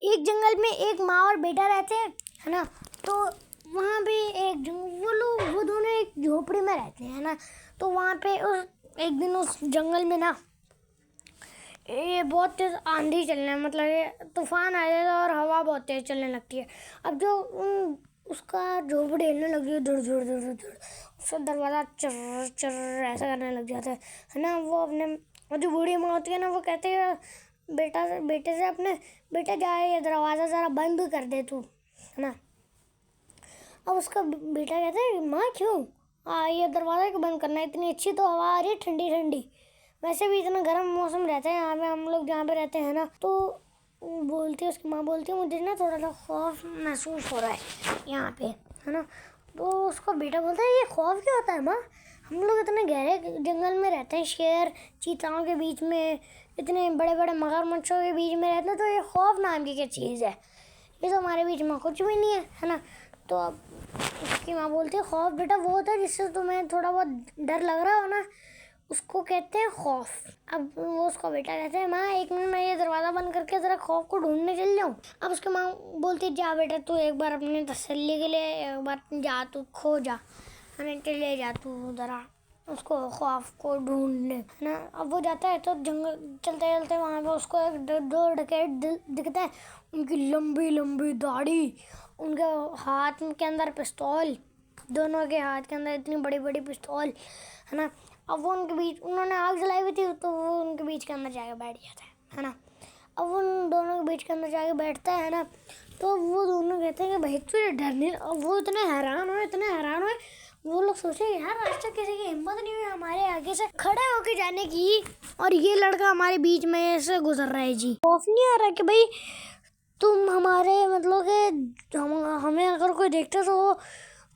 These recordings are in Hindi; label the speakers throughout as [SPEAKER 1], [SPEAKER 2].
[SPEAKER 1] एक जंगल में एक माँ और बेटा रहते हैं, है ना। तो वहाँ पे वो दोनों एक झोपड़ी में रहते हैं, है ना। तो वहाँ पे एक दिन उस जंगल में ना ये बहुत तेज आंधी चलने, मतलब ये तूफान आ जाता है और हवा बहुत तेज चलने लगती है। अब जो उसका झोपड़ी हिलने लगी है, धुड़ धुड़ धुड़ धुड़, उसका दरवाजा चर चर ऐसा करने लग जाता है ना। वो अपने जो बूढ़ी माँ होती है ना, वो कहते हैं बेटे से अपने, बेटे जाए ये दरवाज़ा ज़रा बंद कर दे तू, है ना। अब उसका बेटा कहता है माँ क्यों ये दरवाज़ा क्यों बंद करना है, इतनी अच्छी तो हवा आ रही है ठंडी ठंडी, वैसे भी इतना गर्म मौसम रहता है यहाँ पे, हम लोग जहाँ पे रहते हैं ना। तो उसकी माँ बोलती है मुझे ना थोड़ा सा खौफ महसूस हो रहा है यहाँ पे, है ना। तो उसका बेटा बोलता है ये खौफ क्यों होता है माँ, हम लोग इतने गहरे जंगल में रहते हैं, शेर चीताओं के बीच में, इतने बड़े बड़े मगरमच्छों के बीच में रहते हैं, तो ये खौफ नाम की क्या चीज़ है, ये तो हमारे बीच में कुछ भी नहीं है ना। तो अब उसकी माँ बोलती है खौफ बेटा वो होता है जिससे तुम्हें थोड़ा बहुत डर लग रहा हो ना, उसको कहते हैं खौफ। अब वो उसका बेटा कहते हैं माँ एक मिनट मैं ये दरवाज़ा बंद करके ज़रा खौफ को ढूंढने चल जाऊँ। अब उसकी माँ बोलती है जा बेटा तू एक बार अपनी तसल्ली के लिए एक बार जा, तू खो जा, ले जा तू ज़रा उसको खौफ को ढूंढने, है ना। अब वो जाता है तो जंगल चलते चलते वहाँ पे उसको एक दो डकैत दिखता है, उनकी लंबी लंबी दाढ़ी, उनके हाथ के अंदर पिस्तौल, दोनों के हाथ के अंदर इतनी बड़ी बड़ी पिस्तौल, है ना। अब वो उनके बीच, उन्होंने आग जलाई हुई थी तो वो उनके बीच के अंदर जाके बैठ जाता है ना। अब वो उन दोनों के बीच के अंदर जाके बैठता है ना। तो वो दोनों कहते हैं कि भाई तुझे डर नहीं, अब वो इतने हैरान हुए, वो लोग सोचे यार आज तक किसी की हिम्मत नहीं हुई हमारे आगे से खड़े होके जाने की, और ये लड़का हमारे बीच में से गुजर रहा है जी। खौफ नहीं आ रहा कि भाई तुम हमारे मतलब कि हमें अगर कोई देखते तो वो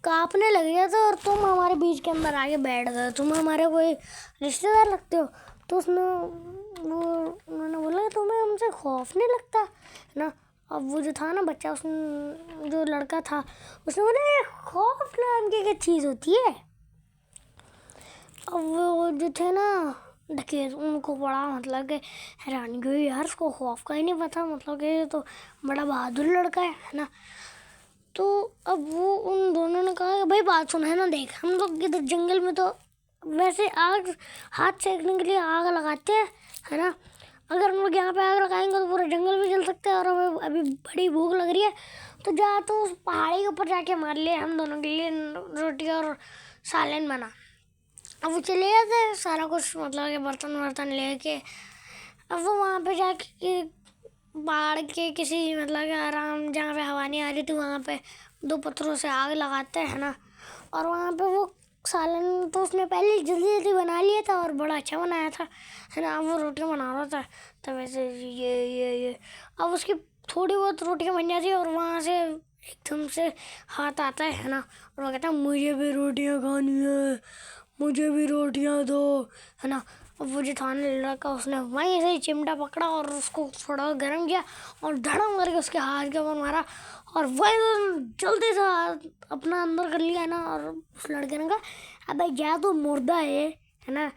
[SPEAKER 1] कांपने लग गया था, और तुम हमारे बीच के अंदर आके बैठ गए, तुम हमारे कोई रिश्तेदार लगते हो। तो उन्होंने बोला तुम्हें हमसे खौफ नहीं लगता, है ना। अब वो जो था ना बच्चा, उसने जो लड़का था उसने बोला खौफ नाम की क्या चीज़ होती है। अब वो जो थे ना डकैत, उनको बड़ा मतलब कि हैरानी हुई यार, उसको खौफ का ही नहीं पता, मतलब कि ये तो बड़ा बहादुर लड़का है ना। तो अब वो उन दोनों ने कहा भाई बात सुन, है ना, देख हम लोग इधर जंगल में तो वैसे आग हाथ सेकने के लिए आग लगाते हैं, है ना। अगर हम लोग यहाँ पे आग लगाएंगे तो पूरा जंगल भी जल सकता है, और हमें अभी बड़ी भूख लग रही है, तो जा तो उस पहाड़ी के ऊपर जाके मार लिए हम दोनों के लिए रोटी और सालन बना। अब वो चले जाते हैं सारा कुछ मतलब कि बर्तन वर्तन लेके। अब वो वहाँ पे जाके पहाड़ के किसी मतलब कि आराम जहाँ पे हवा नहीं आ रही थी वहाँ पे दो पत्थरों से आग लगाते हैं ना। और वहाँ पे वो सालन तो उसने पहले जल्दी जल्दी बना लिया था और बड़ा अच्छा बनाया था, है ना। अब वो रोटियाँ बना रहा था तब ऐसे ये अब उसकी थोड़ी बहुत रोटियाँ बन जाती है, और वहाँ से एकदम से हाथ आता है ना, और वो कहता है मुझे भी रोटियाँ खानी है, मुझे भी रोटियाँ दो, है ना। अब वो जो थाने लड़का उसने वहीं से ही चिमटा पकड़ा और उसको थोड़ा गर्म किया और धड़म करके उसके हाथ के ऊपर मारा, और वही जल्दी से अपना अंदर कर लिया ना। और उस लड़के ने कहा अबे जा तू मुर्दा है ना,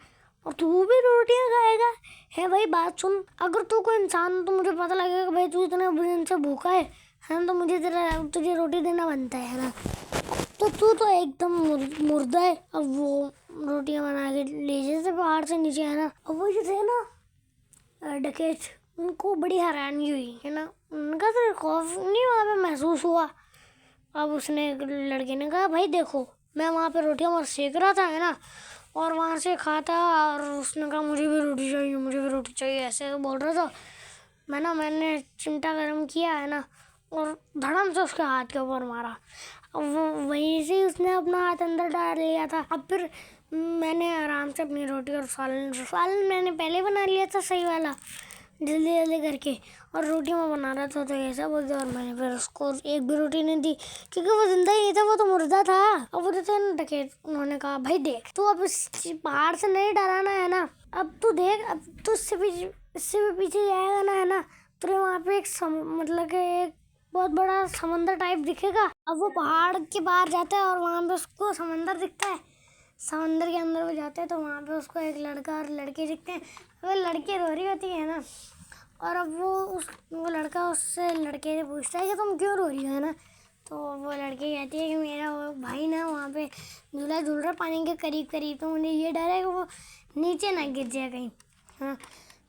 [SPEAKER 1] और तू भी रोटियां खाएगा, है भाई बात सुन, अगर तू कोई इंसान तो मुझे पता लगेगा भाई तू इतने दिन से भूखा है ना, तो मुझे तुझे रोटी देना बनता है ना। तो तू तो एकदम मुर्दा है। अब वो रोटियां बना के ले जाते पहाड़ से नीचे, है ना। अब वो जो थे ना डकैत, उनको बड़ी हैरानी हुई, है ना। उनका तो खौफ नहीं वहाँ पे महसूस हुआ। अब उसने लड़के ने कहा भाई देखो मैं वहाँ पे रोटियां और सेक रहा था, है ना, और वहाँ से खाता, और उसने कहा मुझे भी रोटी चाहिए, मुझे भी रोटी चाहिए, ऐसे बोल रहा था। मैंने चिमटा गर्म किया, है ना, और धड़म से उसके हाथ के ऊपर मारा। अब वो वहीं से उसने अपना हाथ अंदर डाल लिया था। अब फिर मैंने आराम से अपनी रोटी और सालन मैंने पहले बना लिया था सही वाला, जल्दी जल्दी करके, और रोटी मैं बना रहा था तो ऐसा बोल दिया, और मैंने फिर उसको एक भी रोटी नहीं दी क्योंकि वो जिंदा ही नहीं था, वो तो मुर्दा था। अब वो थे ना डकैत, उन्होंने कहा भाई देख तू अब इस पहाड़ से नहीं डराना है ना, अब तू देख, अब तू इससे भी पीछे जाएगा ना, है ना, तो वहाँ पे मतलब कि एक बहुत बड़ा समंदर टाइप दिखेगा। अब वो पहाड़ के बाहर जाता है और वहाँ पे उसको समंदर दिखता है। समंदर के अंदर वो जाते हैं तो वहाँ पे उसको एक लड़का और लड़की दिखते हैं। वो लड़की रो रही होती है ना, और अब वो लड़का उससे लड़के से पूछता है कि तुम क्यों रो रही हो, है ना। तो वो लड़की कहती है कि मेरा वो भाई ना वहाँ पे झूला झूल रहा पानी के करीब करीब, तो मुझे ये डर है कि वो नीचे ना गिर जाए कहीं, हाँ,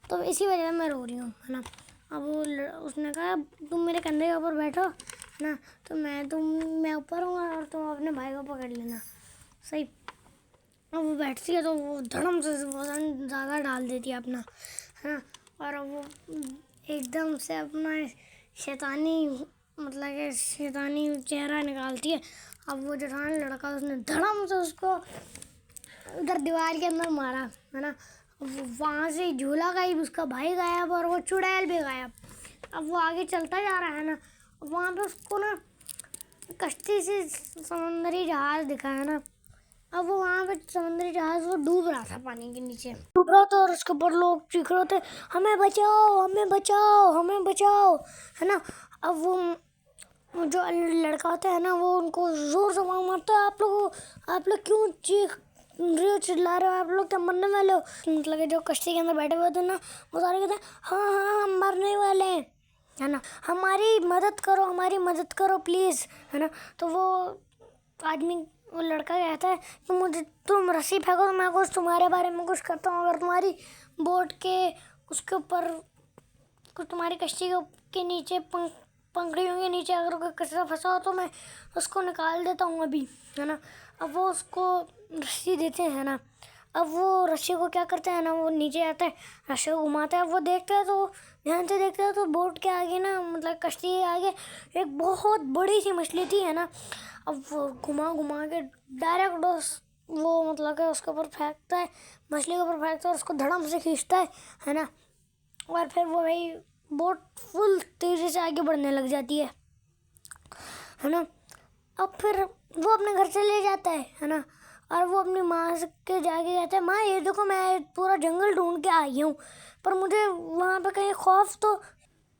[SPEAKER 1] तो इसी वजह से मैं रो रही हूँ, है ना। अब उसने कहा तुम मेरे कंधे के ऊपर बैठो, है ना, तो मैं ऊपर हूँ और तुम अपने भाई को पकड़ लेना, सही। अब वो बैठती है तो वो धड़म से वजन ज़्यादा डाल देती है अपना, है ना। और अब वो एकदम से अपना शैतानी चेहरा निकालती है। अब वो जेठान लड़का उसने धड़म से उसको उधर दीवार के अंदर मारा, है ना। वहाँ से झूला गायब, उसका भाई गायब और वो चुड़ैल भी गायब। अब वो आगे चलता जा रहा है ना, वहाँ पे उसको ना कश्ती से समुद्री जहाज दिखा, है ना। अब वो वहाँ पे समुद्री जहाज वो डूब रहा था, पानी के नीचे डूब रहा था और उसके ऊपर लोग चीख रहे थे हमें बचाओ हमें बचाओ हमें बचाओ, है ना। अब वो जो लड़का होता है ना, वो उनको जोर से मारता है, आप लोग क्यों चीख रहे हो, चिल्ला रहे हो, आप लोग क्या मरने वाले हो। मतलब जो कश्ती के अंदर बैठे हुए थे ना, वो सारे कहते हैं हाँ हाँ हम मरने वाले हैं, है ना, हमारी मदद करो प्लीज़, है ना। तो वो लड़का कहता है कि तुम रस्सी फेंको तो मैं कुछ तुम्हारे बारे में कुछ करता हूँ, अगर तुम्हारी बोट के उसके ऊपर कुछ तुम्हारी कश्ती के नीचे पंखड़ियों के नीचे अगर कोई कचरा फंसा हो तो मैं उसको निकाल देता हूँ अभी, है ना। अब वो उसको रस्सी देते हैं ना। अब वो रस्सी को क्या करते हैं ना, वो नीचे आता है, रस्सी को घुमाता है, वो देखते हैं तो ध्यान से देखते हैं तो बोट के आगे ना, मतलब कश्ती के आगे एक बहुत बड़ी सी मछली थी, है ना। अब वो घुमा घुमा के डायरेक्ट वो मतलब कि उसके ऊपर फेंकता है, मछली के ऊपर फेंकता है और उसको धड़म से खींचता है ना। और फिर वो भाई बोट फुल तेज़ी से आगे बढ़ने लग जाती है ना। अब फिर वो अपने घर चले जाता है ना। और वो अपनी माँ के जाके कहता है माँ ये देखो मैं पूरा जंगल ढूंढ के आई हूँ, पर मुझे वहाँ पे कहीं खौफ, तो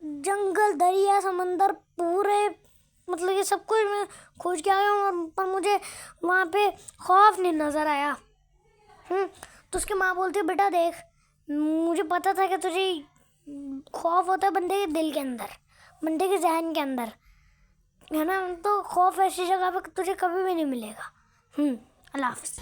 [SPEAKER 1] जंगल दरिया समंदर पूरे मतलब ये सब कुछ मैं खोज के आया हूँ, पर मुझे वहाँ पे खौफ नहीं नज़र आया। तो उसकी माँ बोलती है बेटा देख, मुझे पता था कि तुझे खौफ होता है बंदे के दिल के अंदर, बंदे के जहन के अंदर, है ना। तो खौफ ऐसी जगह पे तुझे कभी भी नहीं मिलेगा। अल्लाह हाफ़िज़।